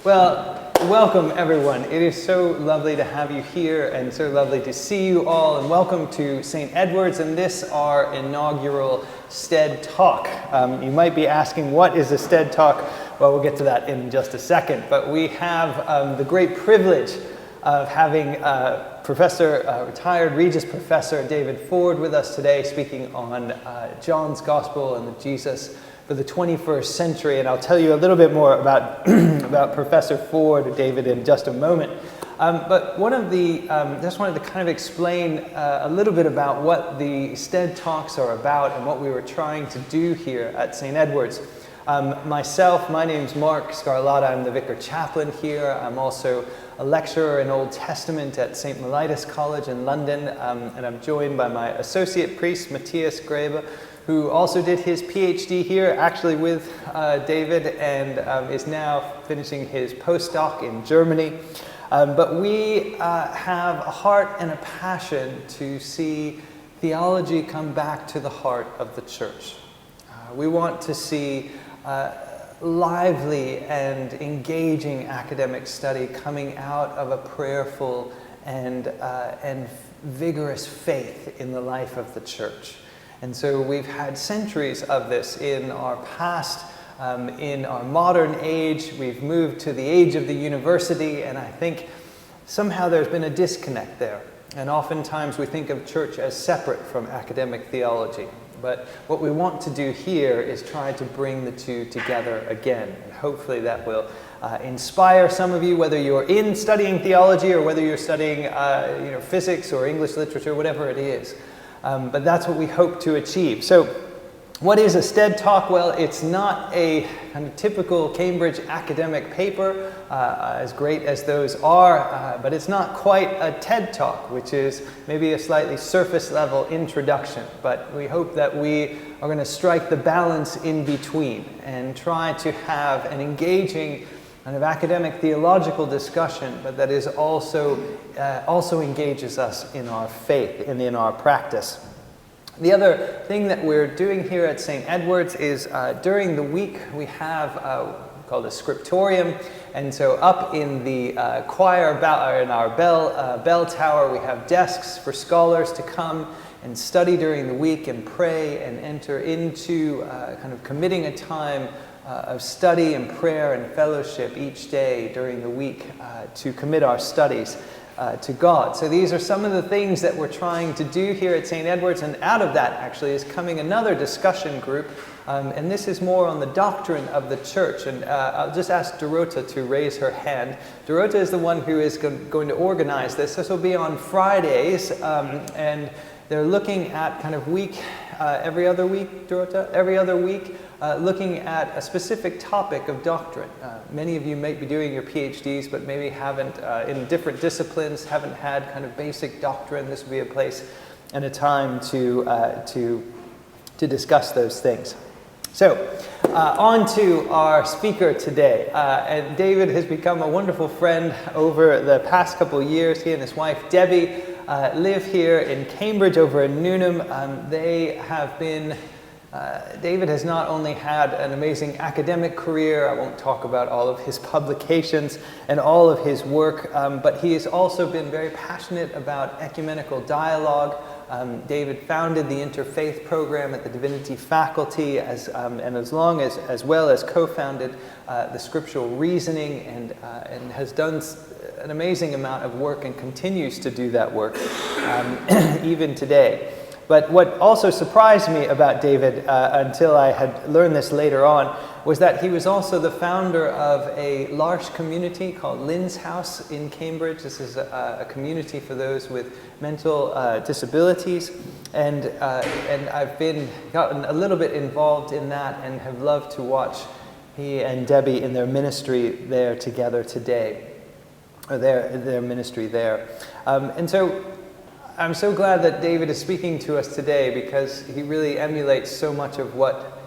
Well, welcome everyone. It is so lovely to have you here and so lovely to see you all, and welcome to St. Edward's and this, our inaugural StED talk. You might be asking, what is a StED talk? Well, we'll get to that in just a second, but we have the great privilege of having retired Regis Professor David Ford with us today, speaking on John's Gospel and Jesus for the 21st century, and I'll tell you a little bit more about about Professor Ford, David, in just a moment. But just wanted to kind of explain a little bit about what the StED talks are about and what we were trying to do here at St. Edward's. My name's Mark Scarlata. I'm the Vicar Chaplain here. I'm also a lecturer in Old Testament at St. Mellitus College in London, and I'm joined by my associate priest, Matthias Grebe, who also did his PhD here, actually with David, and is now finishing his postdoc in Germany. But we have a heart and a passion to see theology come back to the heart of the church. We want to see lively and engaging academic study coming out of a prayerful and vigorous faith in the life of the church. And so we've had centuries of this in our past. In our modern age, we've moved to the age of the university, and I think somehow there's been a disconnect there. And oftentimes we think of church as separate from academic theology. But what we want to do here is try to bring the two together again. And hopefully that will inspire some of you, whether you're in studying theology or whether you're studying physics or English literature, whatever it is. But that's what we hope to achieve. So what is a StED talk? Well, it's not a kind of typical Cambridge academic paper, as great as those are, but it's not quite a TED talk, which is maybe a slightly surface level introduction. But we hope that we are going to strike the balance in between and try to have an engaging kind of academic theological discussion, but that is also engages us in our faith and in our practice. The other thing that we're doing here at St. Edward's is during the week we have called a scriptorium, and so up in the choir, in our bell tower, we have desks for scholars to come and study during the week and pray and enter into kind of committing a time of study and prayer and fellowship each day during the week to commit our studies to God. So these are some of the things that we're trying to do here at St. Edward's, and out of that actually is coming another discussion group, and this is more on the doctrine of the church. And I'll just ask Dorota to raise her hand. Dorota is the one who is going to organize this. This will be on Fridays, and they're looking at kind of every other week, Dorota? Every other week, looking at a specific topic of doctrine. Many of you might be doing your PhDs, but maybe haven't, in different disciplines, haven't had kind of basic doctrine. This would be a place and a time to discuss those things. So, on to our speaker today. And David has become a wonderful friend over the past couple of years. He and his wife, Debbie, live here in Cambridge over in Newnham. David has not only had an amazing academic career, I won't talk about all of his publications and all of his work, but he has also been very passionate about ecumenical dialogue. David founded the Interfaith program at the Divinity faculty, as well as co-founded the Scriptural Reasoning, and has done an amazing amount of work and continues to do that work even today. But what also surprised me about David, until I had learned this later on, was that he was also the founder of a large community called Lynn's House in Cambridge. This is a community for those with mental disabilities, and I've gotten a little bit involved in that and have loved to watch he and Debbie in their ministry there together today, or their ministry there. And so I'm so glad that David is speaking to us today, because he really emulates so much of what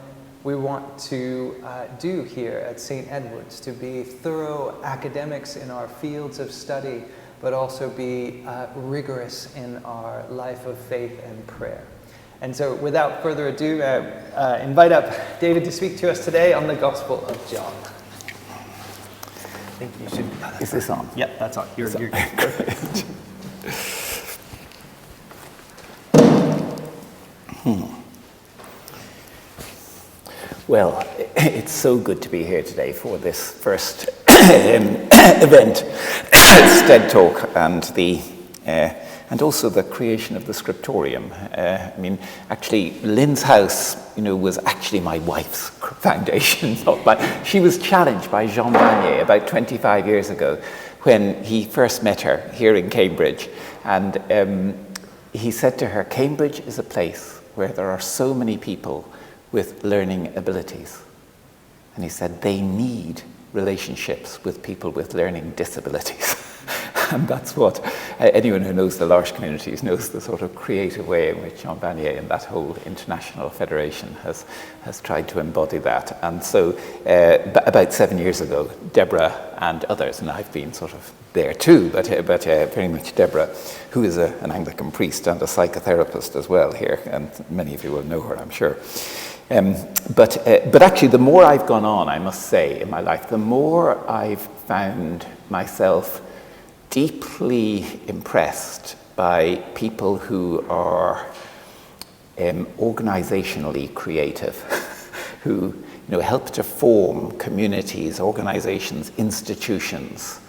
we want to do here at St. Edward's, to be thorough academics in our fields of study, but also be rigorous in our life of faith and prayer. And so without further ado, invite up David to speak to us today on the Gospel of John. think you should. Is this on? Yep, that's on. You're good. Perfect. Well, it's so good to be here today for this first event, StED talk, and also the creation of the scriptorium. I mean, actually, Lynn's house, was actually my wife's foundation. She was challenged by Jean Vanier about 25 years ago when he first met her here in Cambridge. And he said to her, Cambridge is a place where there are so many people with learning abilities. And he said they need relationships with people with learning disabilities. And that's what anyone who knows the L'Arche communities knows, the sort of creative way in which Jean Vanier and that whole international federation has tried to embody that. And so about 7 years ago, Deborah and others, and I've been sort of there too, but very much Deborah, who is an Anglican priest and a psychotherapist as well here, and many of you will know her, I'm sure. But actually, the more I've gone on, I must say, in my life, the more I've found myself deeply impressed by people who are organizationally creative, who help to form communities, organizations, institutions,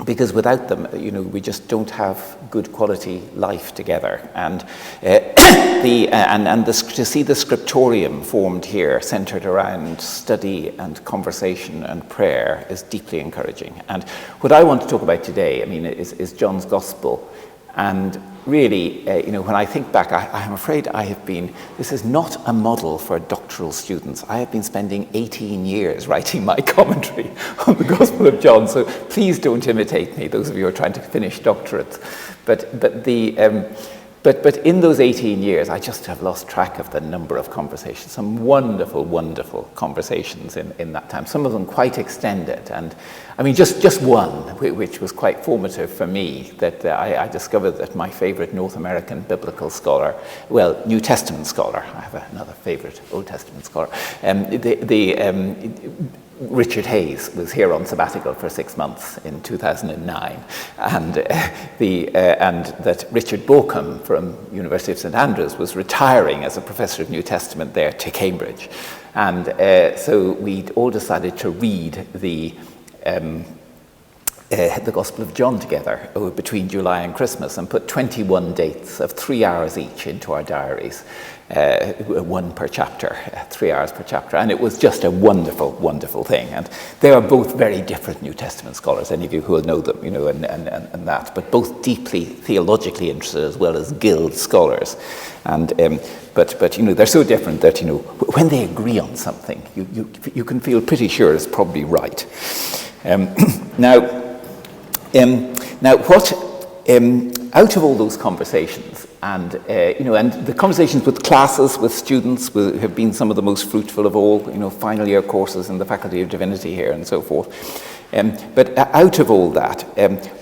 because without them, we just don't have good quality life together. And to see the scriptorium formed here, centered around study and conversation and prayer, is deeply encouraging. And what I want to talk about today, is John's Gospel. And really, when I think back, I'm afraid this is not a model for doctoral students. I have been spending 18 years writing my commentary on the Gospel of John, so please don't imitate me, those of you who are trying to finish doctorates. But in those 18 years, I just have lost track of the number of conversations, some wonderful, wonderful conversations in that time, some of them quite extended. And just one, which was quite formative for me, that I discovered that my favorite North American biblical scholar, well, New Testament scholar, I have another favorite Old Testament scholar, Richard Hayes was here on sabbatical for 6 months in 2009, and that Richard Borkham from University of St Andrews was retiring as a professor of New Testament there to Cambridge, and so we all decided to read the Gospel of John together between July and Christmas, and put 21 dates of 3 hours each into our diaries. One per chapter, 3 hours per chapter, and it was just a wonderful, wonderful thing. And they are both very different New Testament scholars, any of you who will know them, and that, but both deeply theologically interested as well as guild scholars. And but they're so different that when they agree on something, you can feel pretty sure it's probably right. Now what? Out of all those conversations, and the conversations with classes, with students, have been some of the most fruitful of all. Final year courses in the Faculty of Divinity here, and so forth. But out of all that,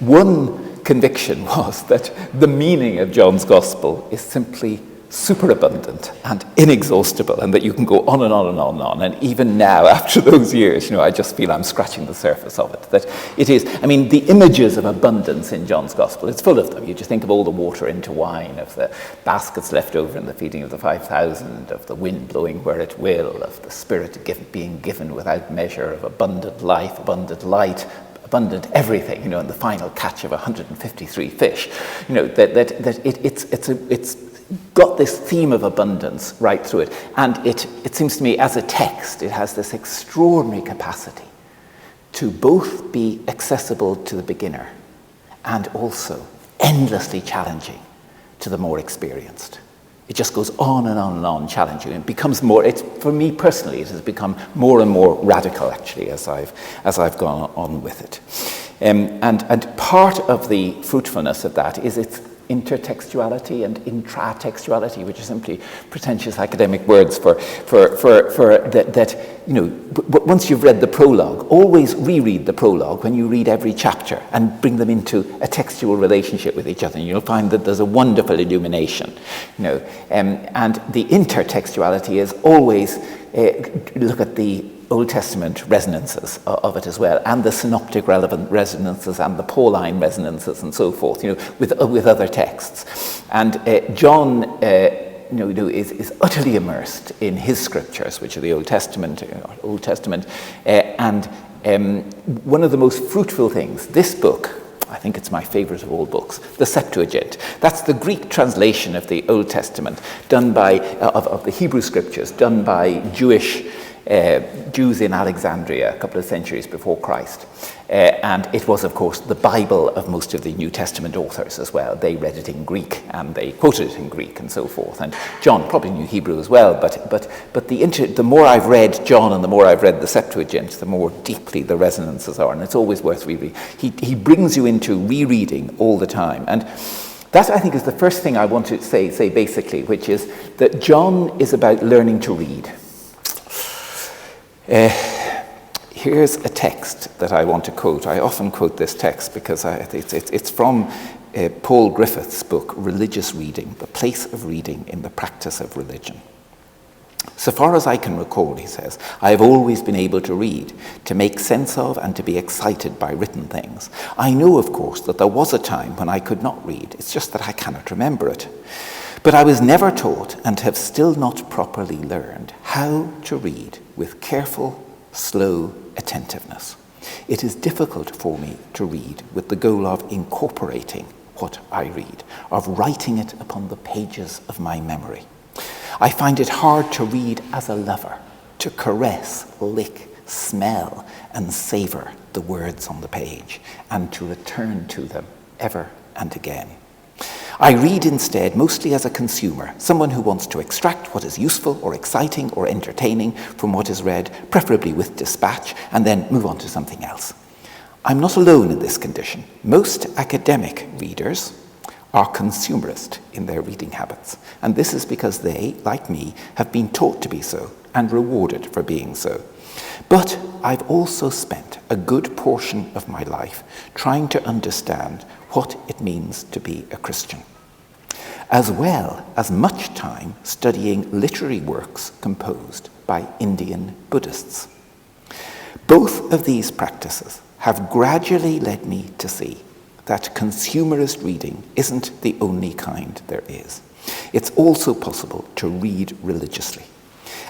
one conviction was that the meaning of John's Gospel is simply superabundant and inexhaustible, and that you can go on and on and on and on. And even now, after those years, I just feel I'm scratching the surface of it. That it is, the images of abundance in John's Gospel, it's full of them. You just think of all the water into wine, of the baskets left over in the feeding of the 5,000, of the wind blowing where it will, of the Spirit being given without measure, of abundant life, abundant light, abundant everything, and the final catch of 153 fish. It's got this theme of abundance right through it. And it seems to me, as a text, it has this extraordinary capacity to both be accessible to the beginner and also endlessly challenging to the more experienced. It just goes on and on and on, challenging. It becomes more, for me personally, it has become more and more radical, actually, as I've gone on with it. And part of the fruitfulness of that is its intertextuality and intratextuality, which are simply pretentious academic words for that. Once you've read the prologue, always reread the prologue when you read every chapter and bring them into a textual relationship with each other, and you'll find that there's a wonderful illumination. And the intertextuality is always look at the Old Testament resonances of it as well, and the synoptic relevant resonances and the Pauline resonances and so forth, with other texts. And John is utterly immersed in his scriptures, which are the Old Testament, and one of the most fruitful things, this book, I think it's my favorite of all books, the Septuagint. That's the Greek translation of the Old Testament, done by of the Hebrew scriptures, done by Jews in Alexandria a couple of centuries before Christ. And it was, of course, the Bible of most of the New Testament authors as well. They read it in Greek and they quoted it in Greek and so forth. And John probably knew Hebrew as well, but the more I've read John and the more I've read the Septuagint, the more deeply the resonances are, and it's always worth reading. He brings you into rereading all the time. And that, I think, is the first thing I want to say basically, which is that John is about learning to read. Here's a text that I want to quote. I often quote this text because it's from Paul Griffith's book, Religious Reading, The Place of Reading in the Practice of Religion. So far as I can recall, he says, I have always been able to read, to make sense of and to be excited by written things. I know, of course, that there was a time when I could not read. It's just that I cannot remember it. But I was never taught and have still not properly learned how to read with careful, slow attentiveness. It is difficult for me to read with the goal of incorporating what I read, of writing it upon the pages of my memory. I find it hard to read as a lover, to caress, lick, smell, and savor the words on the page, and to return to them ever and again. I read instead mostly as a consumer, someone who wants to extract what is useful or exciting or entertaining from what is read, preferably with dispatch, and then move on to something else. I'm not alone in this condition. Most academic readers are consumerist in their reading habits, and this is because they, like me, have been taught to be so and rewarded for being so. But I've also spent a good portion of my life trying to understand what it means to be a Christian, as well as much time studying literary works composed by Indian Buddhists. Both of these practices have gradually led me to see that consumerist reading isn't the only kind there is. It's also possible to read religiously,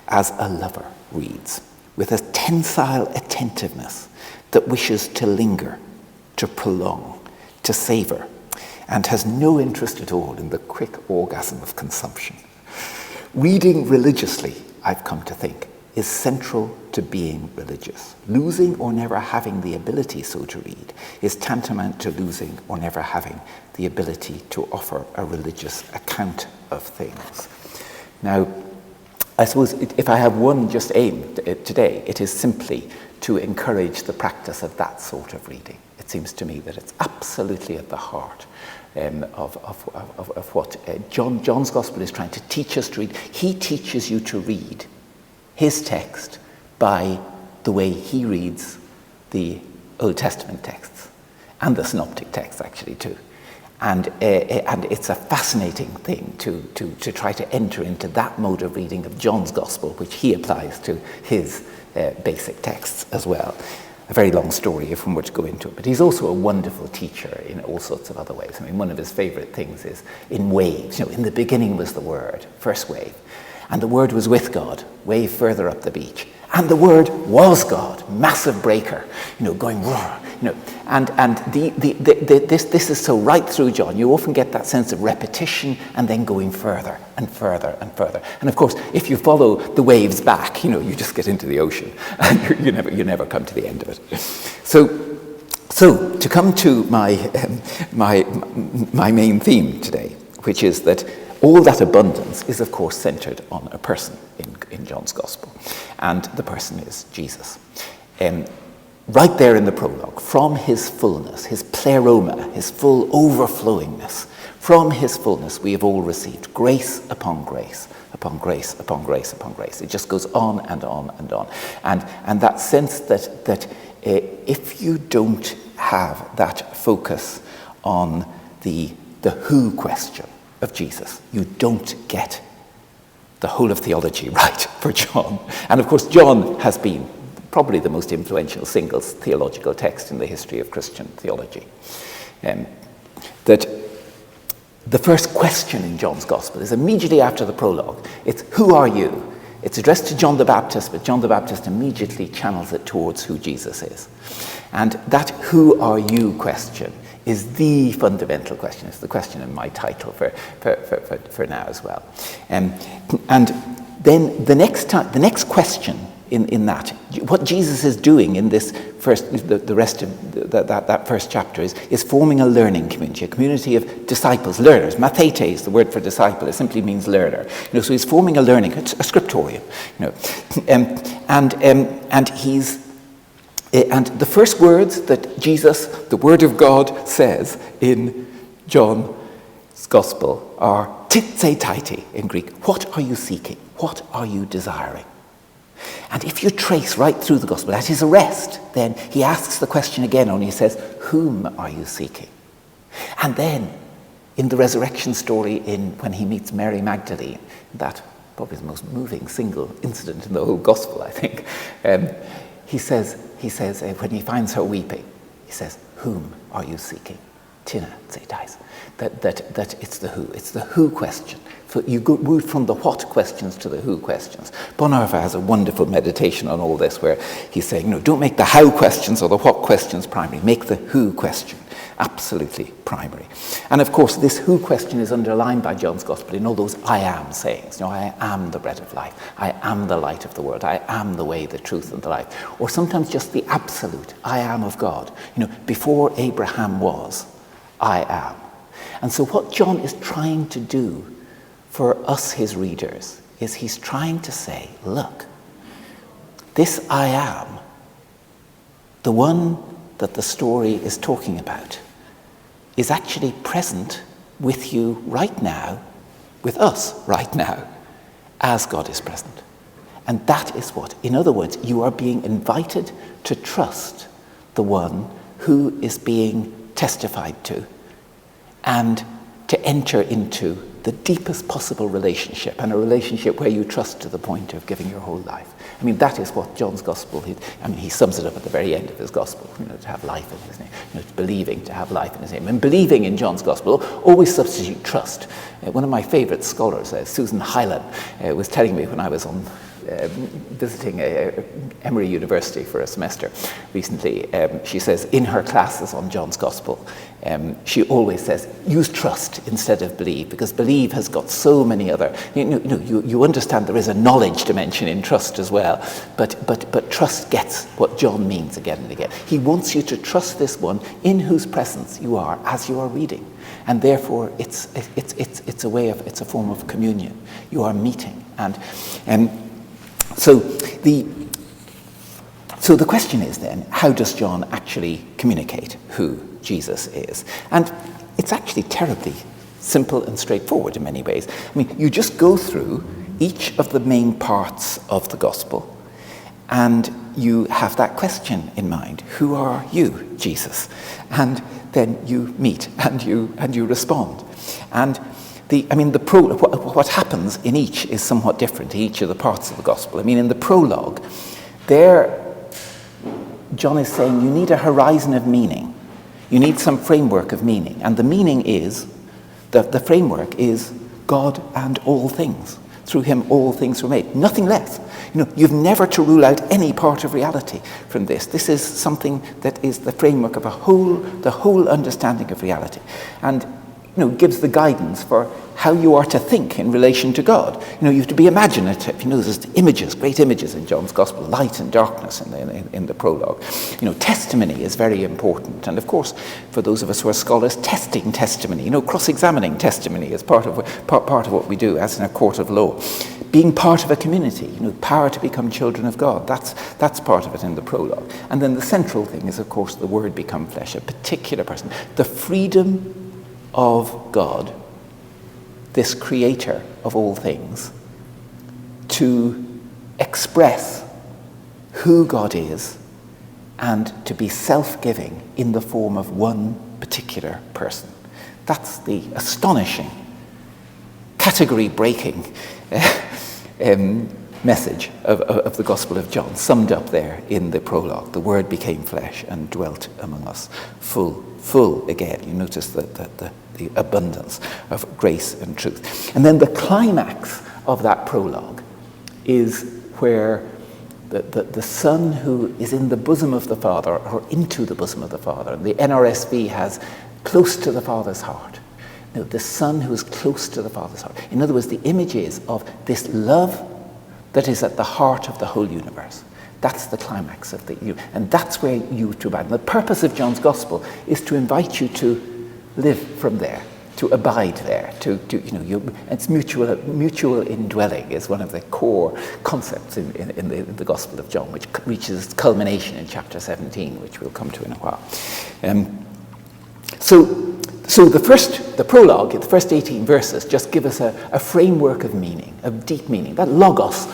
as a lover reads, with a tensile attentiveness that wishes to linger, to prolong, to savor, and has no interest at all in the quick orgasm of consumption. Reading religiously, I've come to think, is central to being religious. Losing or never having the ability so to read is tantamount to losing or never having the ability to offer a religious account of things. Now, I suppose if I have one just aim today, it is simply to encourage the practice of that sort of reading. It seems to me that it's absolutely at the heart of what John's Gospel is trying to teach us to read. He teaches you to read his text by the way he reads the Old Testament texts and the synoptic texts actually too. And it's a fascinating thing to try to enter into that mode of reading of John's Gospel, which he applies to his basic texts as well. A very long story if one were to go into it, but he's also a wonderful teacher in all sorts of other ways. I mean, one of his favorite things is in waves. In the beginning was the Word, first wave, and the Word was with God, wave further up the beach, and the Word was God, massive breaker, going roar, and this is so right through John. You often get that sense of repetition and then going further and further and further. And of course, if you follow the waves back, you just get into the ocean and you never come to the end of it. So to come to my main theme today, which is that all that abundance is, of course, centered on a person in John's Gospel, and the person is Jesus. Right there in the prologue, from his fullness, his pleroma, his full overflowingness, from his fullness we have all received grace upon grace, upon grace, upon grace, upon grace. It just goes on and on and on. And that sense that if you don't have that focus on the who question of Jesus, you don't get the whole of theology right for John. And of course, John has been probably the most influential single theological text in the history of Christian theology. That the first question in John's Gospel is immediately after the prologue. It's, who are you? It's addressed to John the Baptist, but John the Baptist immediately channels it towards who Jesus is. And that who are you question is the fundamental question. It's the question in my title for now as well. And then the next question in that, what Jesus is doing in this the rest of that first chapter is forming a learning community, a community of disciples, learners. Mathetes, the word for disciple, it simply means learner. So he's forming a scriptorium. And the first words that Jesus, the Word of God, says in John's Gospel are titseitaiti in Greek. What are you seeking? What are you desiring? And if you trace right through the Gospel, at his arrest, then he asks the question again, only he says, whom are you seeking? And then, in the resurrection story, when he meets Mary Magdalene, that probably the most moving single incident in the whole Gospel, I think, he says, when he finds her weeping, he says, whom are you seeking? Tina zeitais. That it's the who question. So you move from the what questions to the who questions. Bonhoeffer has a wonderful meditation on all this where he's saying, don't make the how questions or the what questions primary. Make the who question absolutely primary. And of course, this who question is underlined by John's Gospel in all those I am sayings. I am the bread of life. I am the light of the world. I am the way, the truth, and the life. Or sometimes just the absolute I am of God. Before Abraham was, I am. And so what John is trying to do for us, his readers, is he's trying to say, look, this I am, the one that the story is talking about, is actually present with you right now, with us right now, as God is present. And that is what, in other words, you are being invited to trust the one who is being testified to and to enter into the deepest possible relationship, and a relationship where you trust to the point of giving your whole life. That is what John's Gospel, he sums it up at the very end of his Gospel, to have life in his name, believing to have life in his name. And believing in John's Gospel always substitute trust. One of my favourite scholars, Susan Hyland, was telling me when I was on visiting Emory University for a semester recently, she says in her classes on John's Gospel, she always says, use trust instead of believe, because believe has got so many other, you understand there is a knowledge dimension in trust as well, but trust gets what John means again and again. He wants you to trust this one in whose presence you are as you are reading. And therefore it's a form of communion. You are meeting. So the question is then, how does John actually communicate who Jesus is? And it's actually terribly simple and straightforward in many ways. You just go through each of the main parts of the gospel and you have that question in mind. Who are you, Jesus? And then you meet and you respond. And what happens in each is somewhat different in each of the parts of the gospel. In the prologue, there John is saying you need a horizon of meaning. You need some framework of meaning. And the meaning is, the framework is God and all things. Through him all things were made. Nothing less. You've never to rule out any part of reality from this. This is something that is the framework of the whole understanding of reality. And gives the guidance for how you are to think in relation to God. You have to be imaginative. There's images, great images in John's Gospel, light and darkness in the prologue. Testimony is very important. And of course, for those of us who are scholars, testing testimony, cross-examining testimony is part of what we do as in a court of law. Being part of a community, power to become children of God, that's part of it in the prologue. And then the central thing is, of course, the Word become flesh, a particular person. The freedom of God, this creator of all things, to express who God is and to be self-giving in the form of one particular person. That's the astonishing, category-breaking message of the Gospel of John, summed up there in the prologue. The Word became flesh and dwelt among us, full again. You notice the abundance of grace and truth. And then the climax of that prologue is where the Son who is in the bosom of the Father, or into the bosom of the Father, and the NRSV has close to the Father's heart. No, the Son who is close to the Father's heart. In other words, the image is of this love that is at the heart of the whole universe. That's the climax of and that's where you to abide. And the purpose of John's Gospel is to invite you to live from there, to abide there, it's mutual indwelling is one of the core concepts in the Gospel of John, which reaches culmination in chapter 17, which we'll come to in a while. So the prologue, the first 18 verses, just give us a framework of meaning, of deep meaning. That logos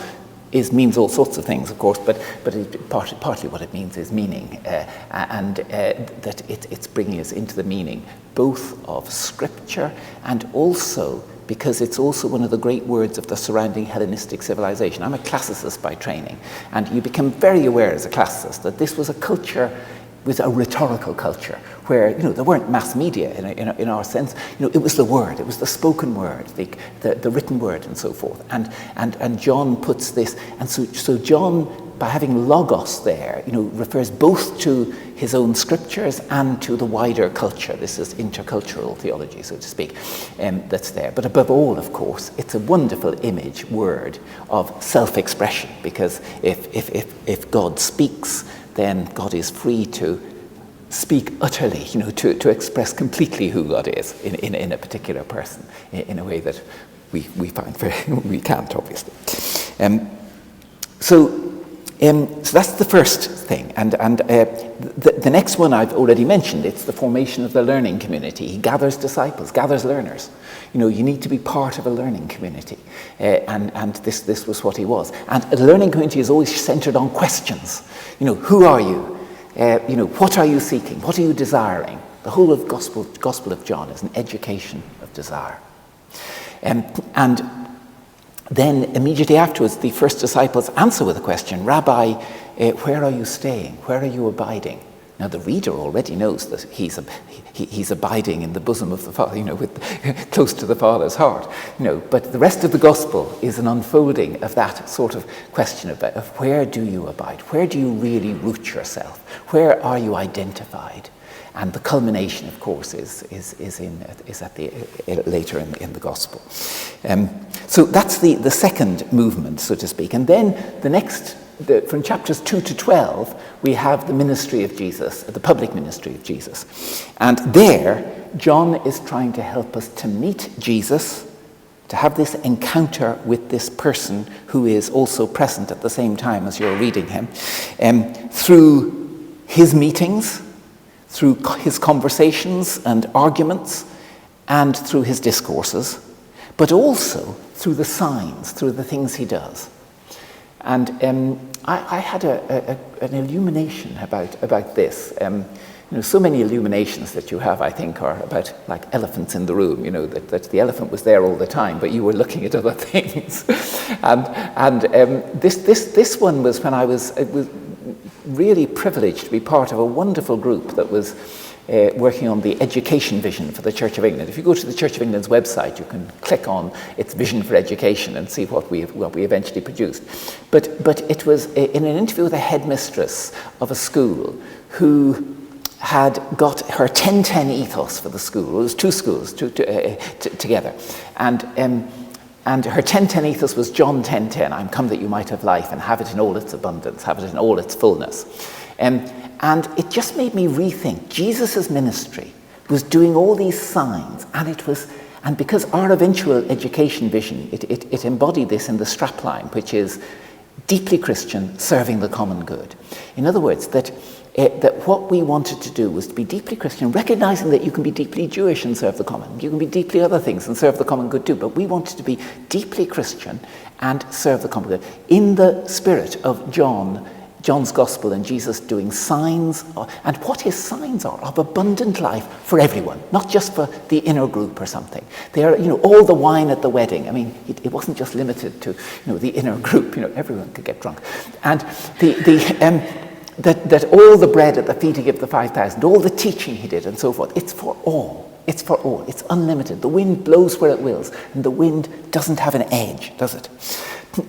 means all sorts of things, of course, but partly what it means is meaning, and that it's bringing us into the meaning both of Scripture and also because it's also one of the great words of the surrounding Hellenistic civilization. I'm a classicist by training, and you become very aware as a classicist that this was a culture, was a rhetorical culture where there weren't mass media in our sense. It was the word, it was the spoken word, the written word, and so forth. And John puts this, and so John, by having logos there, refers both to his own scriptures and to the wider culture. This is intercultural theology, so to speak, that's there. But above all, of course, it's a wonderful image word of self-expression, because if God speaks, then God is free to speak utterly, to express completely who God is in a particular person, in a way that we find we can't, obviously. So that's the first thing, and the next one I've already mentioned. It's the formation of the learning community. He gathers disciples, gathers learners. You need to be part of a learning community, and this was what he was. And a learning community is always centered on questions. Who are you? What are you seeking? What are you desiring? The whole of Gospel of John is an education of desire. And then immediately afterwards, the first disciples answer with a question, Rabbi, where are you staying? Where are you abiding? Now the reader already knows that he's abiding in the bosom of the Father, close to the Father's heart. But the rest of the Gospel is an unfolding of that sort of question of where do you abide? Where do you really root yourself? Where are you identified? And the culmination, of course, is at the later in the Gospel. So that's the second movement, so to speak. And then the next, from chapters 2 to 12, we have the ministry of Jesus, the public ministry of Jesus. And there, John is trying to help us to meet Jesus, to have this encounter with this person who is also present at the same time as you're reading him, through his meetings, through his conversations and arguments, and through his discourses, but also through the signs, through the things he does. And I had an illumination about this. So many illuminations that you have, I think, are about like elephants in the room, that the elephant was there all the time, but you were looking at other things. and this one was when I was really privileged to be part of a wonderful group that was working on the education vision for the Church of England. If you go to the Church of England's website, you can click on its vision for education and see what we eventually produced. But it was in an interview with a headmistress of a school who had got her 10-10 ethos for the school. It was two schools together. And her 10-10 ethos was John 10:10, I'm come that you might have life and have it in all its abundance, have it in all its fullness. And it just made me rethink. Jesus' ministry was doing all these signs, and because our eventual education vision, it embodied this in the strapline, which is deeply Christian, serving the common good. In other words, that what we wanted to do was to be deeply Christian, recognizing that you can be deeply Jewish and serve the common. You can be deeply other things and serve the common good too. But we wanted to be deeply Christian and serve the common good in the spirit of John John's Gospel and Jesus doing signs, and what his signs are, of abundant life for everyone, not just for the inner group or something. They are, all the wine at the wedding. I mean, it wasn't just limited to, the inner group. Everyone could get drunk. And that all the bread at the feeding of the 5,000, all the teaching he did and so forth, it's for all. It's for all. It's unlimited. The wind blows where it wills, and the wind doesn't have an edge, does it?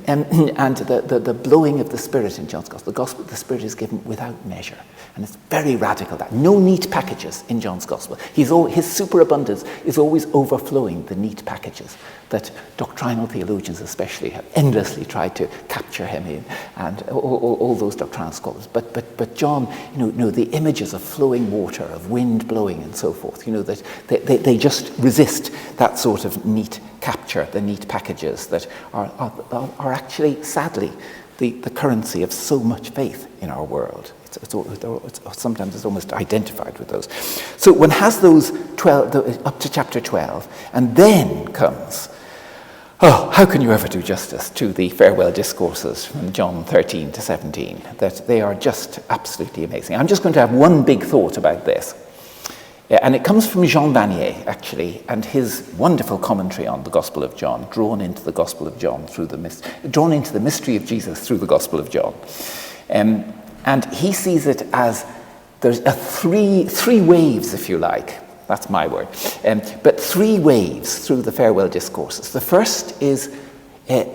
And the blowing of the Spirit in John's Gospel, the Spirit is given without measure. And it's very radical, that. No neat packages in John's Gospel. His superabundance is always overflowing the neat packages that doctrinal theologians especially have endlessly tried to capture him in, and all those doctrinal scholars. But John, the images of flowing water, of wind blowing and so forth, that they just resist that sort of neat capture, the neat packages that are actually, sadly, the currency of so much faith in our world. Sometimes it's almost identified with those. So one has those 12, up to chapter 12, and then comes, how can you ever do justice to the farewell discourses from John 13 to 17, that they are just absolutely amazing. I'm just going to have one big thought about this. And it comes from Jean Vanier, actually, and his wonderful commentary on the Gospel of John, drawn into the Gospel of John drawn into the mystery of Jesus through the Gospel of John. And he sees it as there's three waves, if you like. That's my word. But 3 waves through the farewell discourses. The first is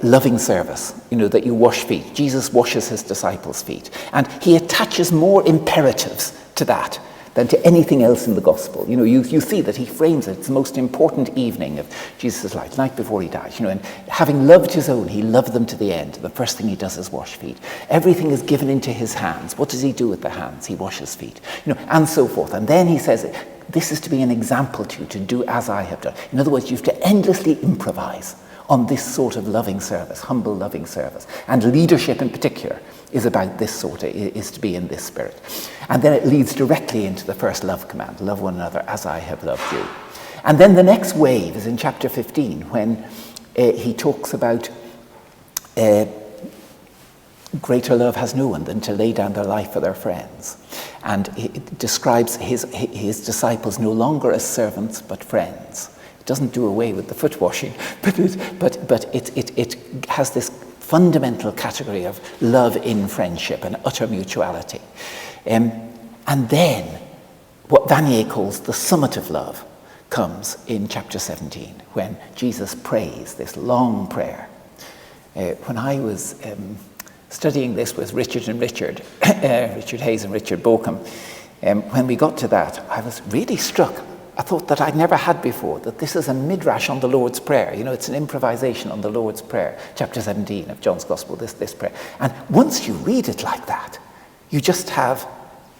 loving service, that you wash feet. Jesus washes his disciples' feet. And he attaches more imperatives to that than to anything else in the gospel. You see that he frames it. It's the most important evening of Jesus' life, the night before he died. And having loved his own, he loved them to the end. The first thing he does is wash feet. Everything is given into his hands. What does he do with the hands? He washes feet, and so forth. And then he says, this is to be an example to you, to do as I have done. In other words, you have to endlessly improvise on this sort of loving service, humble loving service. And leadership in particular is about this sort of, is to be in this spirit. And then it leads directly into the first love command, love one another as I have loved you. And then the next wave is in chapter 15, when he talks about greater love has no one than to lay down their life for their friends. And it describes his disciples no longer as servants, but friends. It doesn't do away with the foot washing, but it has this fundamental category of love in friendship and utter mutuality. And then what Vanier calls the summit of love comes in chapter 17, when Jesus prays this long prayer. When I was studying this with Richard Hayes and Richard Bochum, when we got to that, I was really struck. I thought that I'd never had before, that this is a midrash on the Lord's Prayer. It's an improvisation on the Lord's Prayer, chapter 17 of John's Gospel, this prayer. And once you read it like that, you just have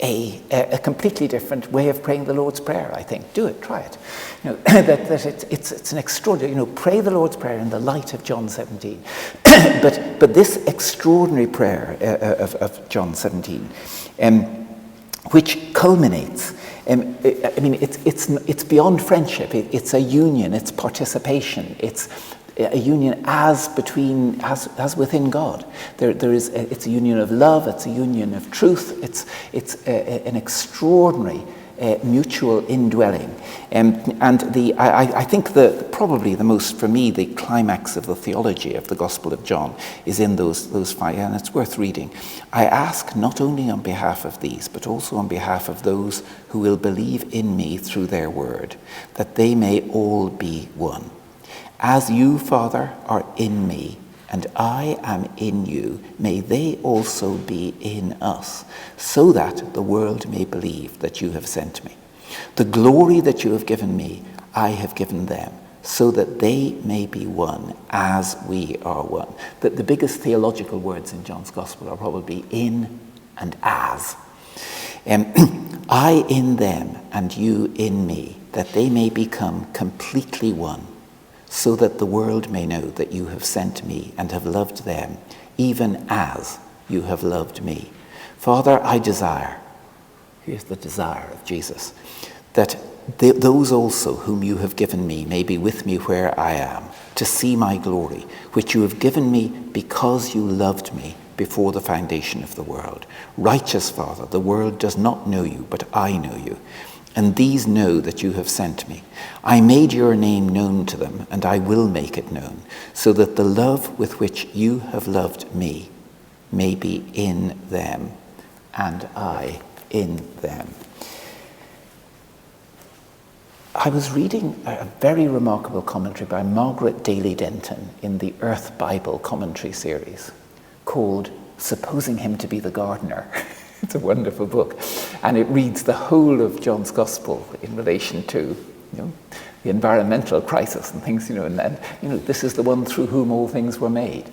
a completely different way of praying the Lord's Prayer, I think. Do it, try it. It's an extraordinary, pray the Lord's Prayer in the light of John 17. but this extraordinary prayer of John 17, which culminates, it's beyond friendship. It's a union. It's participation. It's a union as within God. It's a union of love. It's a union of truth. It's an extraordinary mutual indwelling. I think probably the most, for me, the climax of the theology of the Gospel of John is in those 5, and it's worth reading. I ask not only on behalf of these, but also on behalf of those who will believe in me through their word, that they may all be one. As you, Father, are in me, and I am in you, may they also be in us, so that the world may believe that you have sent me. The glory that you have given me, I have given them, so that they may be one as we are one. The biggest theological words in John's Gospel are probably in and as. I in them and you in me, that they may become completely one, so that the world may know that you have sent me and have loved them, even as you have loved me. Father, I desire, here's the desire of Jesus, that those also whom you have given me may be with me where I am, to see my glory, which you have given me because you loved me before the foundation of the world. Righteous Father, the world does not know you, but I know you. And these know that you have sent me. I made your name known to them, and I will make it known, so that the love with which you have loved me may be in them, and I in them. I was reading a very remarkable commentary by Margaret Daly-Denton in the Earth Bible commentary series called Supposing Him to be the Gardener. It's a wonderful book, and it reads the whole of John's Gospel in relation to, the environmental crisis and things, and this is the one through whom all things were made.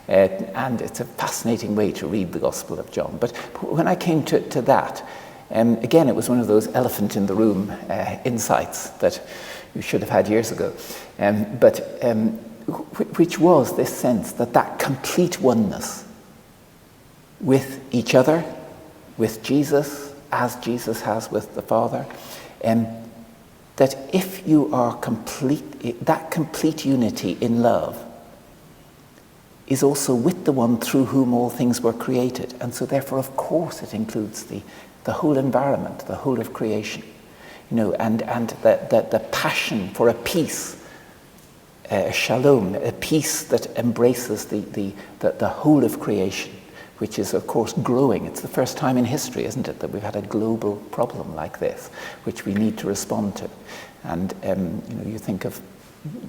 And it's a fascinating way to read the Gospel of John. But when I came to that, again, it was one of those elephant in the room insights that you should have had years ago, which was this sense that complete oneness with each other, with Jesus, as Jesus has with the Father, that if you are that complete unity in love is also with the one through whom all things were created. And so therefore, of course, it includes the whole environment, the whole of creation, and the passion for a peace, shalom, a peace that embraces the whole of creation, which is, of course, growing. It's the first time in history, isn't it, that we've had a global problem like this, which we need to respond to. And, you think of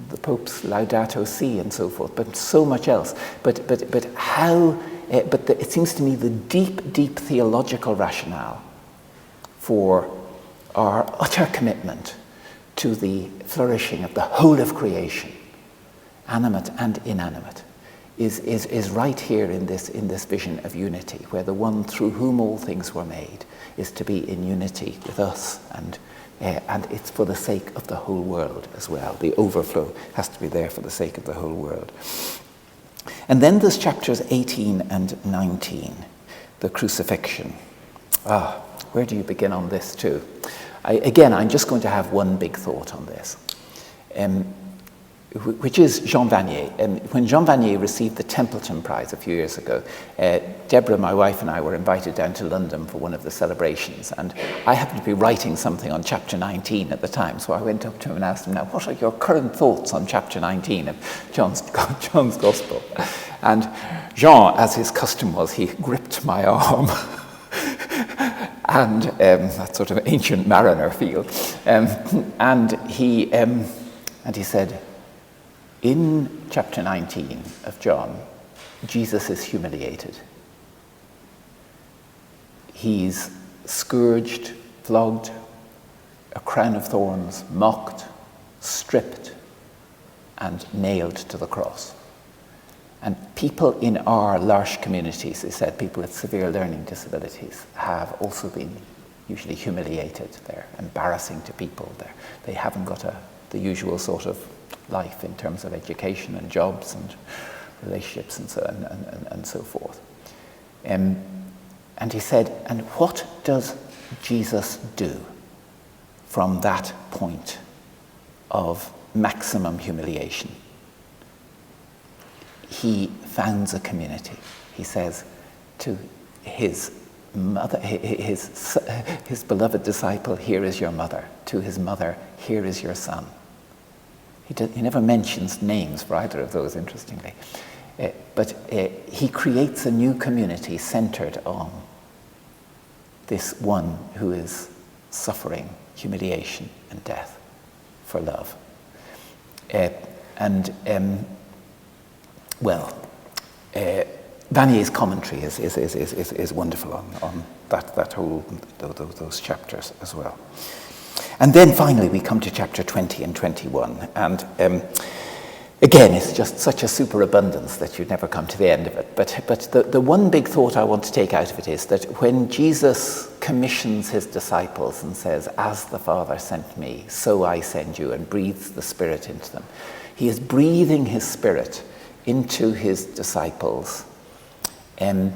the Pope's Laudato Si and so forth, but so much else. But it seems to me the deep theological rationale for our utter commitment to the flourishing of the whole of creation, animate and inanimate, is right here in this vision of unity, where the one through whom all things were made is to be in unity with us, and it's for the sake of the whole world as well. The overflow has to be there for the sake of the whole world. And then there's chapters 18 and 19, the crucifixion. Where do you begin on this too? I'm just going to have one big thought on this, which is Jean Vanier. When Jean Vanier received the Templeton Prize a few years ago, Deborah, my wife, and I were invited down to London for one of the celebrations, and I happened to be writing something on chapter 19 at the time, so I went up to him and asked him, now, what are your current thoughts on chapter 19 of John's Gospel? And Jean, as his custom was, he gripped my arm, and that sort of ancient mariner feel, and he said, in chapter 19 of John, Jesus is humiliated. He's scourged, flogged, a crown of thorns, mocked, stripped, and nailed to the cross. And people in our L'Arche communities, they said, people with severe learning disabilities, have also been usually humiliated. They're embarrassing to people. They haven't got the usual sort of life in terms of education and jobs and relationships and so forth. And he said, and what does Jesus do from that point of maximum humiliation? He founds a community. He says to his mother, his beloved disciple, here is your mother. To his mother, here is your son. He never mentions names for either of those, interestingly. But he creates a new community centered on this one who is suffering humiliation and death for love. Vanier's commentary is wonderful on that whole those chapters as well. And then finally we come to chapter 20 and 21, and again it's just such a superabundance that you'd never come to the end of it. But the one big thought I want to take out of it is that when Jesus commissions his disciples and says, "As the Father sent me, so I send you," and breathes the Spirit into them, he is breathing his Spirit into his disciples and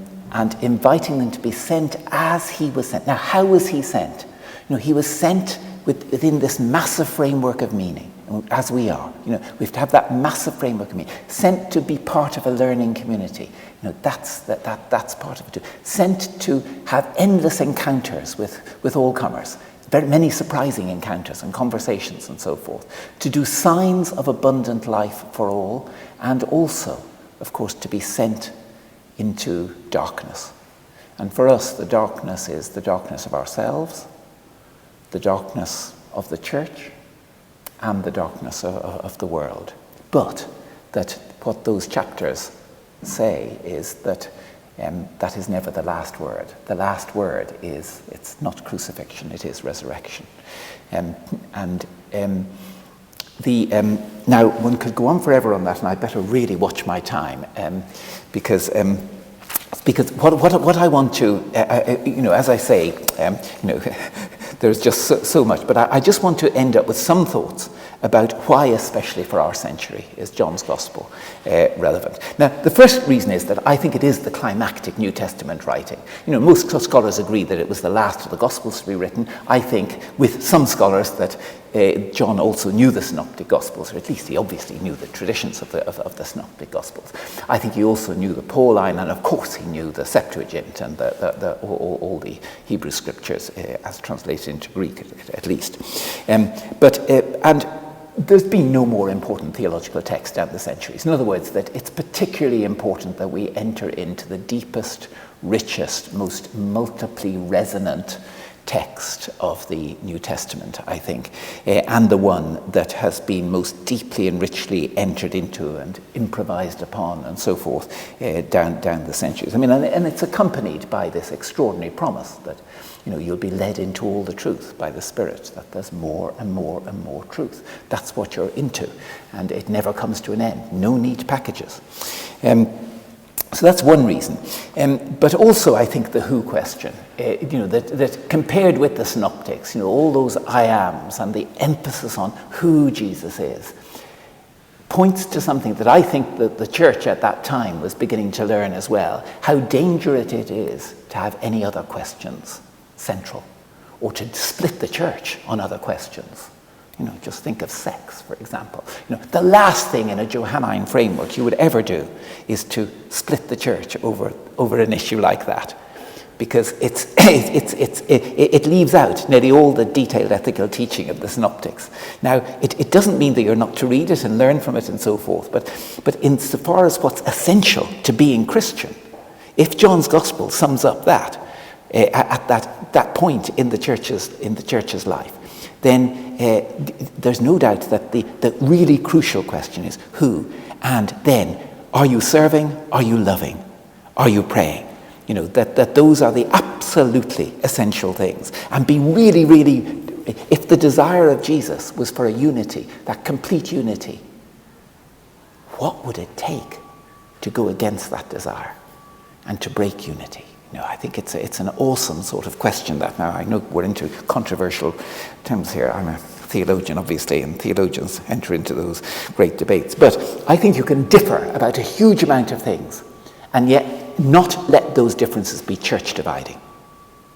inviting them to be sent as he was sent. Now, how was he sent? He was sent within this massive framework of meaning. as we are. We have to have that massive framework of me. Sent to be part of a learning community. That's part of it too. Sent to have endless encounters with all comers. Very many surprising encounters and conversations and so forth. To do signs of abundant life for all, and also, of course, to be sent into darkness. And for us, the darkness is the darkness of ourselves, the darkness of the church, and the darkness of the world. But that what those chapters say is that that is never the last word. The last word is, it's not crucifixion, it is resurrection. Now, one could go on forever on that, and I better really watch my time, because what I want to, as I say, there's just so much, but I just want to end up with some thoughts about why, especially for our century, is John's Gospel relevant. Now, the first reason is that I think it is the climactic New Testament writing. Most scholars agree that it was the last of the Gospels to be written. I think, with some scholars, that John also knew the Synoptic Gospels, or at least he obviously knew the traditions of the Synoptic Gospels. I think he also knew the Pauline, and of course he knew the Septuagint and all the Hebrew scriptures as translated into Greek, at least. And there's been no more important theological text down the centuries. In other words, that it's particularly important that we enter into the deepest, richest, most multiply resonant text of the New Testament, I think, and the one that has been most deeply and richly entered into and improvised upon and so forth down the centuries. And it's accompanied by this extraordinary promise that you'll be led into all the truth by the Spirit, that there's more and more and more truth. That's what you're into, and it never comes to an end. No neat packages. So that's one reason. But also, I think, the who question, that compared with the synoptics, all those I ams and the emphasis on who Jesus is, points to something that I think that the church at that time was beginning to learn as well, how dangerous it is to have any other questions central, or to split the church on other questions. Just think of sex, for example. The last thing in a Johannine framework you would ever do is to split the church over an issue like that, because it leaves out nearly all the detailed ethical teaching of the synoptics. Now, it doesn't mean that you're not to read it and learn from it and so forth, but insofar as what's essential to being Christian, if John's Gospel sums up that at that point in the church's life, then there's no doubt that the really crucial question is who, and then are you serving, are you loving, are you praying? That those are the absolutely essential things. And be really, really, if the desire of Jesus was for a unity, that complete unity, what would it take to go against that desire and to break unity? I think it's an awesome sort of question that now. I know we're into controversial terms here. I'm a theologian, obviously, and theologians enter into those great debates. But I think you can differ about a huge amount of things and yet not let those differences be church dividing.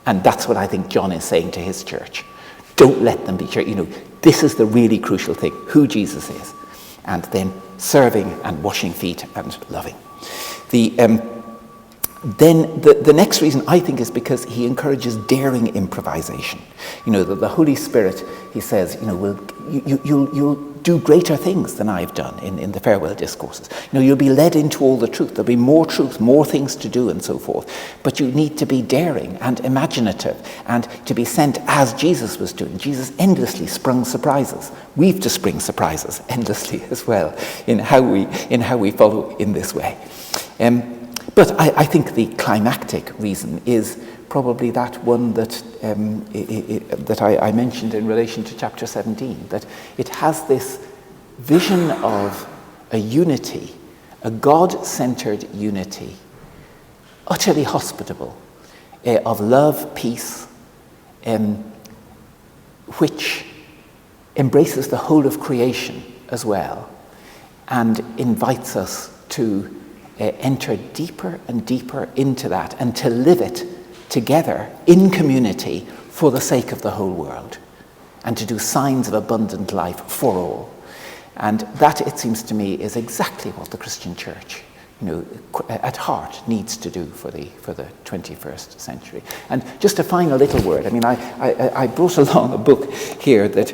And that's what I think John is saying to his church. Don't let them be church. This is the really crucial thing, who Jesus is. And then serving and washing feet and loving. Then the next reason, I think, is because he encourages daring improvisation. The Holy Spirit, he says, you'll do greater things than I've done in the farewell discourses. You'll be led into all the truth. There'll be more truth, more things to do and so forth. But you need to be daring and imaginative and to be sent as Jesus was doing. Jesus endlessly sprung surprises. We've to spring surprises endlessly as well in how we follow in this way. But I think the climactic reason is probably that one that I mentioned in relation to chapter 17, that it has this vision of a unity, a God-centered unity, utterly hospitable, of love, peace, which embraces the whole of creation as well, and invites us to enter deeper and deeper into that and to live it together in community for the sake of the whole world, and to do signs of abundant life for all. And that, it seems to me, is exactly what the Christian church, at heart needs to do for the 21st century. And just a final little word. I mean, I brought along a book here that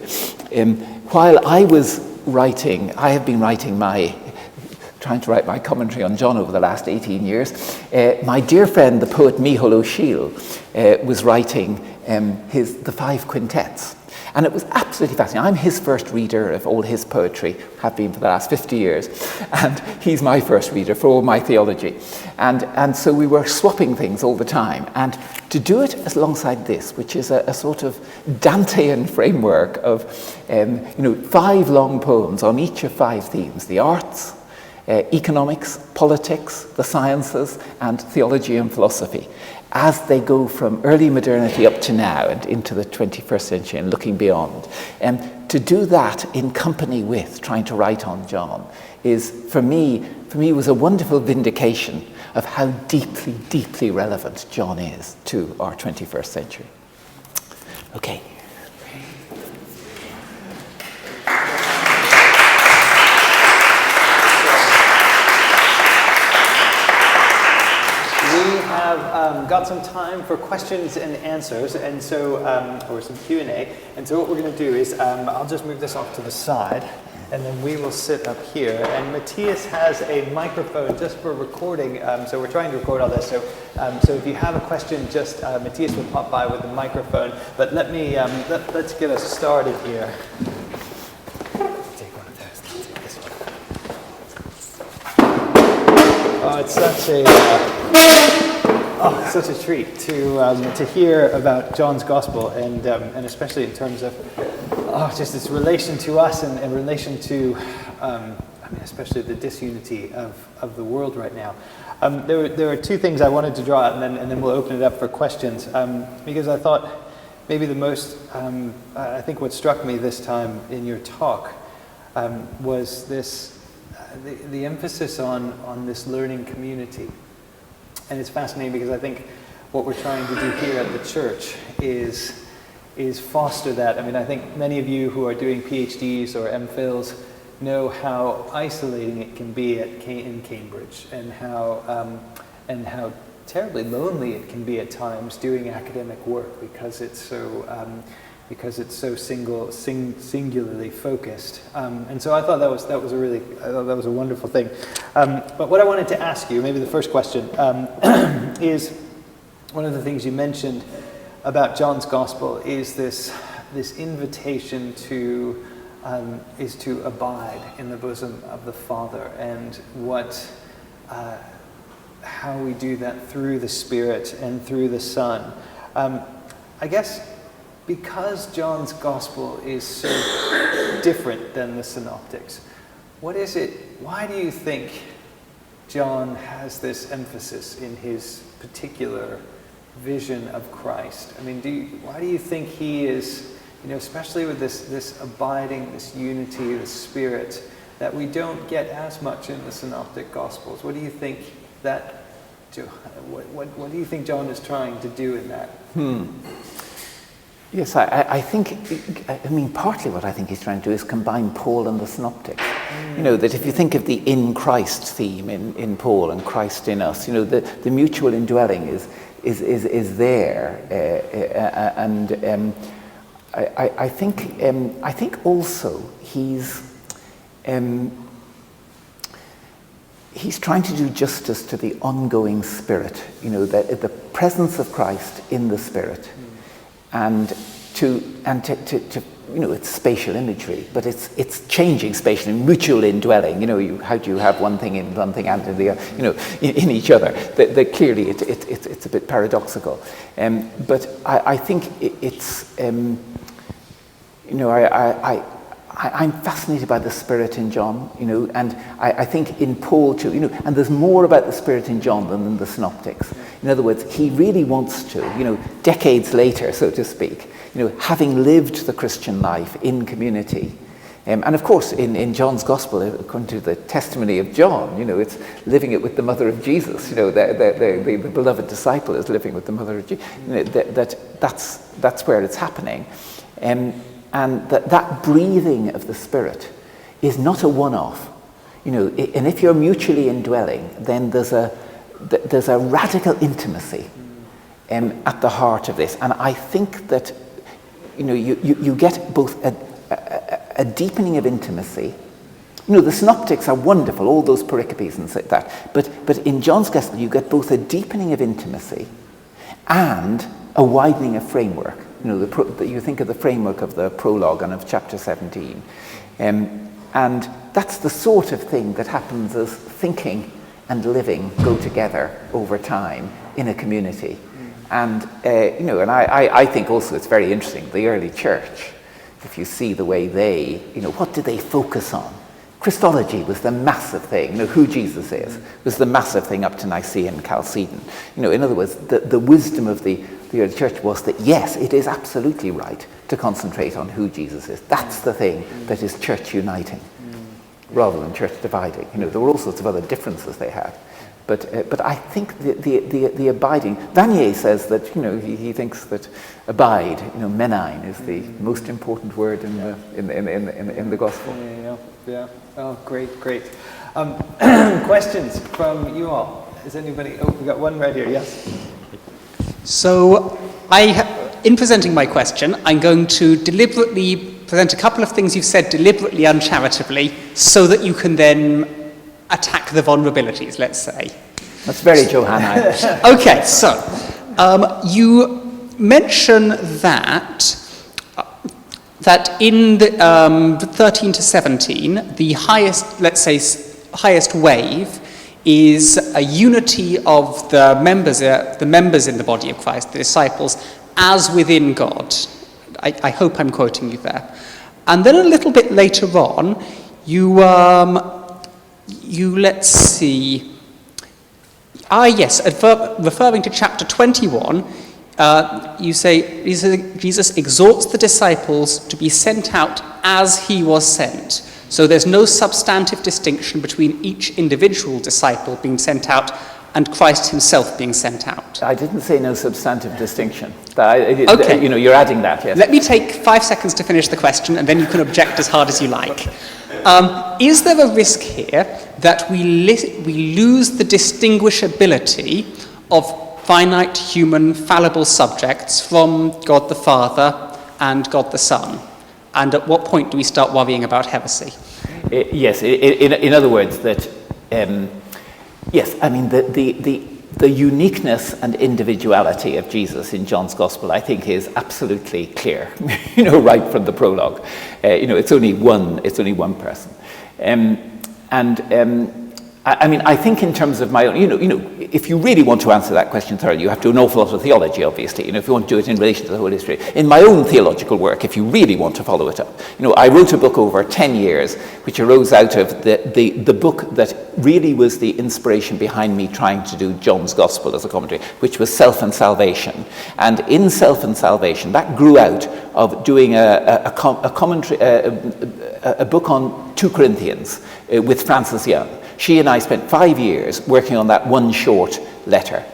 while I was writing, I have been trying to write my commentary on John over the last 18 years. My dear friend, the poet Micheál O'Shiel, was writing the 5 quintets. And it was absolutely fascinating. I'm his first reader of all his poetry, have been for the last 50 years. And he's my first reader for all my theology. And so we were swapping things all the time. And to do it alongside this, which is a sort of Dantean framework of 5 long poems on each of 5 themes: the arts, economics, politics, the sciences, and theology and philosophy, as they go from early modernity up to now and into the 21st century and looking beyond. To do that in company with trying to write on John is, for me, was a wonderful vindication of how deeply, deeply relevant John is to our 21st century. Okay. Got some time for questions and answers, and so or some Q&A. And so what we're going to do is I'll just move this off to the side, and then we will sit up here. And Matthias has a microphone just for recording. So we're trying to record all this. So if you have a question, just Matthias will pop by with the microphone. But let me let's get us started here. Take one of those. Take this one. Oh, it's such a. Such a treat to hear about John's Gospel, and especially in terms of just its relation to us and in relation to, especially the disunity of the world right now. There are 2 things I wanted to draw out, and then we'll open it up for questions, because I thought maybe the most, I think what struck me this time in your talk was this, the emphasis on this learning community. And it's fascinating because I think what we're trying to do here at the church is foster that. I mean, I think many of you who are doing PhDs or MPhils know how isolating it can be in Cambridge, and how terribly lonely it can be at times doing academic work because it's so singularly focused. And so I thought that was a wonderful thing. But what I wanted to ask you, maybe the first question, is one of the things you mentioned about John's Gospel is this invitation to abide in the bosom of the Father, and how we do that through the Spirit and through the Son. I guess because John's Gospel is so different than the Synoptics, what is it? Why do you think John has this emphasis in his particular vision of Christ? I mean, why do you think he is, especially with this abiding, this unity, this Spirit, that we don't get as much in the Synoptic Gospels? What do you think what do you think John is trying to do in that? Yes, I think, partly what I think he's trying to do is combine Paul and the Synoptics. That if you think of the in Christ theme in Paul and Christ in us, the mutual indwelling is there. I think also he's trying to do justice to the ongoing Spirit, the presence of Christ in the Spirit. And to it's spatial imagery, but it's changing spatially, mutual indwelling. How do you have one thing in one thing and in the in each other? Clearly, it's a bit paradoxical. But I think it's I'm fascinated by the Spirit in John, and I think in Paul too, and there's more about the Spirit in John than in the Synoptics. In other words, he really wants to, decades later, so to speak, having lived the Christian life in community. And of course, in John's Gospel, according to the testimony of John, it's living it with the mother of Jesus. The beloved disciple is living with the mother of Jesus. That's where it's happening. And that breathing of the Spirit is not a one-off. And if you're mutually indwelling, then there's a radical intimacy at the heart of this. And I think that you get both a deepening of intimacy. The synoptics are wonderful, all those pericopes and that. But in John's Gospel, you get both a deepening of intimacy and a widening of framework. You think of the framework of the prologue and of chapter 17. And that's the sort of thing that happens as thinking and living go together over time in a community. And, and I think also it's very interesting, the early church, if you see the way they, what did they focus on? Christology was the massive thing, who Jesus is, was the massive thing up to Nicaea and Chalcedon. In other words, the wisdom of the early church was that, yes, it is absolutely right to concentrate on who Jesus is. That's the thing that is church uniting, rather than church dividing. There were all sorts of other differences they had. But I think the abiding, Vanier says that, he thinks that abide, menein, is the most important word in the gospel. Yeah. Oh, great. Questions from you all? Is anybody? Oh, we've got one right here. Yes. So, in presenting my question, I'm going to deliberately present a couple of things you've said deliberately uncharitably, so that you can then attack the vulnerabilities, let's say. That's very Johannine. Okay, so you mention that in the 13 to 17, the highest, let's say, highest wave is a unity of the members in the body of Christ, the disciples, as within God. I hope I'm quoting you there. And then a little bit later on, you let's see. Referring to chapter 21, you say Jesus exhorts the disciples to be sent out as he was sent. So there's no substantive distinction between each individual disciple being sent out and Christ himself being sent out. I didn't say no substantive distinction. Okay. You're adding that, yes. Let me take 5 seconds to finish the question, and then you can object as hard as you like. Is there a risk here that we lose the distinguishability of finite, human, fallible subjects from God the Father and God the Son? And at what point do we start worrying about heresy? Yes, in other words, that... yes, I mean, the uniqueness and individuality of Jesus in John's Gospel, I think, is absolutely clear, right from the prologue. It's only one person. I mean, I think in terms of my own, if you really want to answer that question thoroughly, you have to do an awful lot of theology, obviously, if you want to do it in relation to the Holy Spirit. In my own theological work, if you really want to follow it up, I wrote a book over 10 years, which arose out of the book that really was the inspiration behind me trying to do John's Gospel as a commentary, which was Self and Salvation. And in Self and Salvation, that grew out of doing a commentary, a book on 2 Corinthians with Frances Young. She and I spent 5 years working on that one short letter.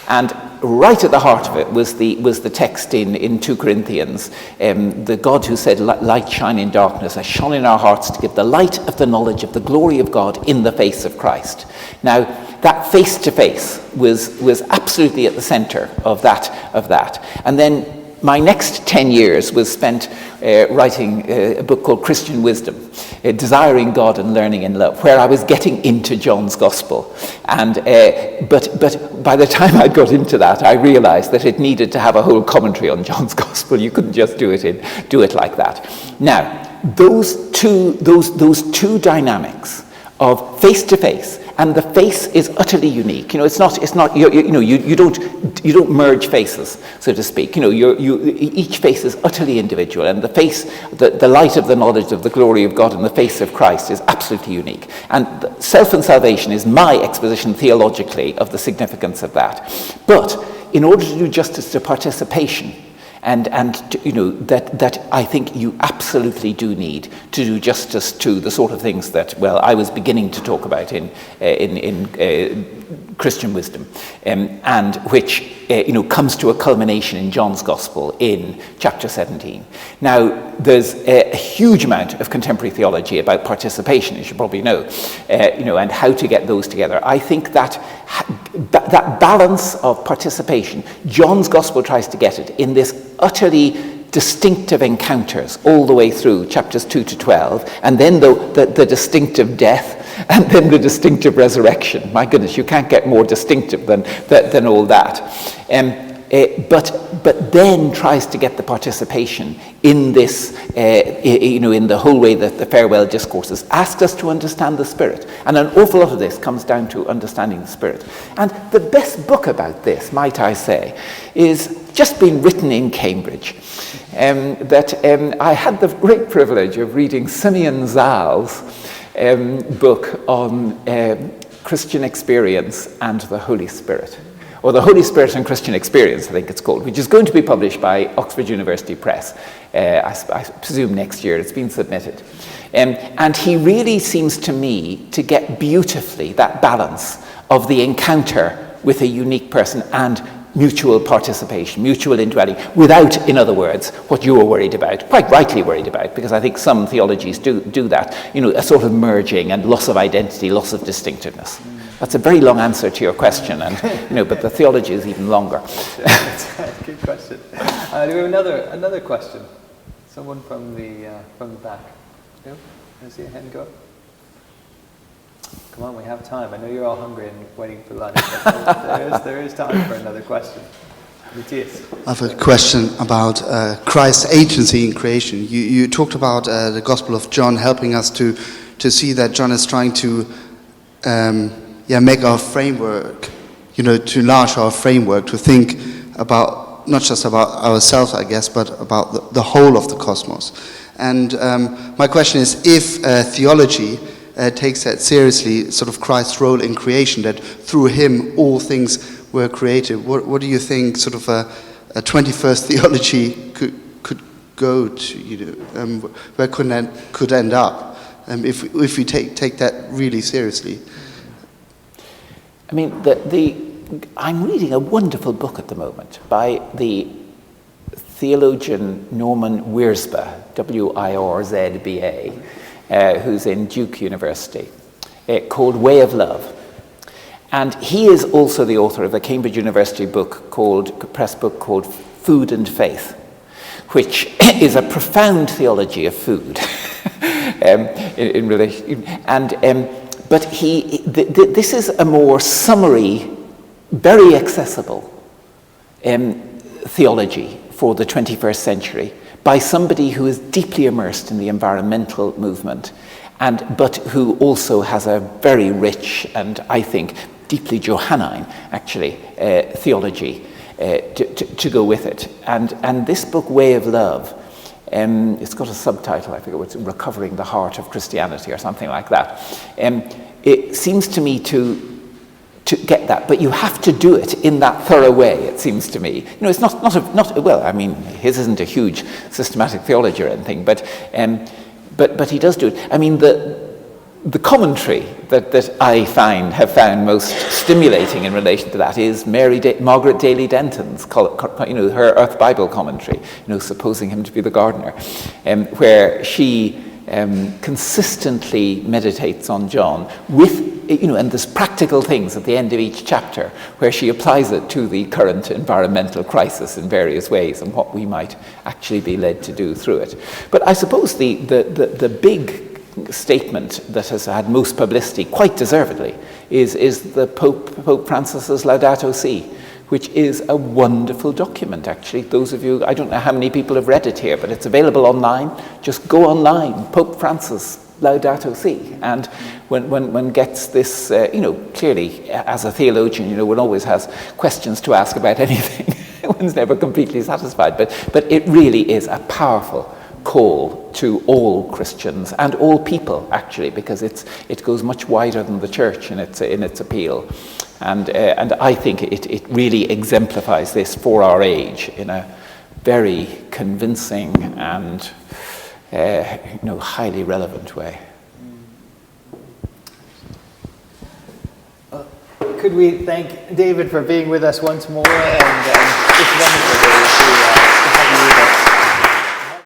And right at the heart of it was the text in 2 Corinthians, the God who said, light shine in darkness, has shone in our hearts to give the light of the knowledge of the glory of God in the face of Christ. Now, that face-to-face was absolutely at the center of that. And then my next 10 years was spent writing a book called Christian Wisdom, Desiring God and Learning in Love, where I was getting into John's Gospel. And but by the time I got into that, I realized that it needed to have a whole commentary on John's Gospel. You couldn't just do it like that. Now, those two dynamics of face-to-face, and the face is utterly unique. It's not. You don't merge faces, so to speak. Each face is utterly individual, and the face, the light of the knowledge of the glory of God in the face of Christ is absolutely unique. And Self and Salvation is my exposition theologically of the significance of that. But in order to do justice to participation, And that I think you absolutely do need to do justice to the sort of things that, well, I was beginning to talk about in Christian wisdom, and which comes to a culmination in John's Gospel in chapter 17. Now, there's a huge amount of contemporary theology about participation, as you probably know, and how to get those together. I think that balance of participation, John's Gospel tries to get it in this utterly distinctive encounters all the way through chapters 2 to 12, and then the distinctive death, and then the distinctive resurrection. My goodness, you can't get more distinctive than all that. But then tries to get the participation in this, in the whole way that the farewell discourses asks us to understand the Spirit. And an awful lot of this comes down to understanding the Spirit. And the best book about this, might I say, is just been written in Cambridge. I had the great privilege of reading Simeon Zal's book on Christian experience and the Holy Spirit. Or The Holy Spirit and Christian Experience, I think it's called, which is going to be published by Oxford University Press, I presume next year. It's been submitted. And he really seems to me to get beautifully that balance of the encounter with a unique person and mutual participation, mutual indwelling, without, in other words, what you were worried about, quite rightly worried about, because I think some theologies do that, a sort of merging and loss of identity, loss of distinctiveness. That's a very long answer to your question, and but the theology is even longer. That's a good question. Do we have another question? Someone from the back. No? I see a hand go up. Come on, we have time. I know you're all hungry and waiting for lunch, but there is time for another question. Matthias. I have a question about Christ's agency in creation. You talked about the Gospel of John helping us to see that John is trying to make our framework, to enlarge our framework, to think about, not just about ourselves, I guess, but about the whole of the cosmos. And my question is, if theology takes that seriously, sort of Christ's role in creation, that through him all things were created, what do you think sort of a 21st theology could go to, where could end up, if we take that really seriously? I mean, I'm reading a wonderful book at the moment by the theologian Norman Wierzba, Wirzba, who's in Duke University, called Way of Love. And he is also the author of a Cambridge University press book called Food and Faith, which is a profound theology of food in relation. But this is a more summary, very accessible theology for the 21st century by somebody who is deeply immersed in the environmental movement, but who also has a very rich and, I think, deeply Johannine, actually, theology to go with it. And this book, Way of Love, it's got a subtitle, I forget what's Recovering the Heart of Christianity or something like that. It seems to me to get that, but you have to do it in that thorough way, it seems to me. It's not well, I mean, his isn't a huge systematic theology or anything, but he does do it. I mean, the commentary that I have found most stimulating in relation to that is Margaret Daly Denton's, her Earth Bible commentary, supposing him to be the gardener, where she consistently meditates on John with, and there's practical things at the end of each chapter where she applies it to the current environmental crisis in various ways and what we might actually be led to do through it. But I suppose the big statement that has had most publicity, quite deservedly, is the Pope Francis's Laudato Si, which is a wonderful document, actually. Those of you, I don't know how many people have read it here, but it's available online. Just go online, Pope Francis Laudato Si, and when one gets this, clearly as a theologian, one always has questions to ask about anything. One's never completely satisfied, but it really is a powerful call to all Christians and all people, actually, because it goes much wider than the church in its appeal, and I think it really exemplifies this for our age in a very convincing and highly relevant way. Could we thank David for being with us once more, and it's wonderful to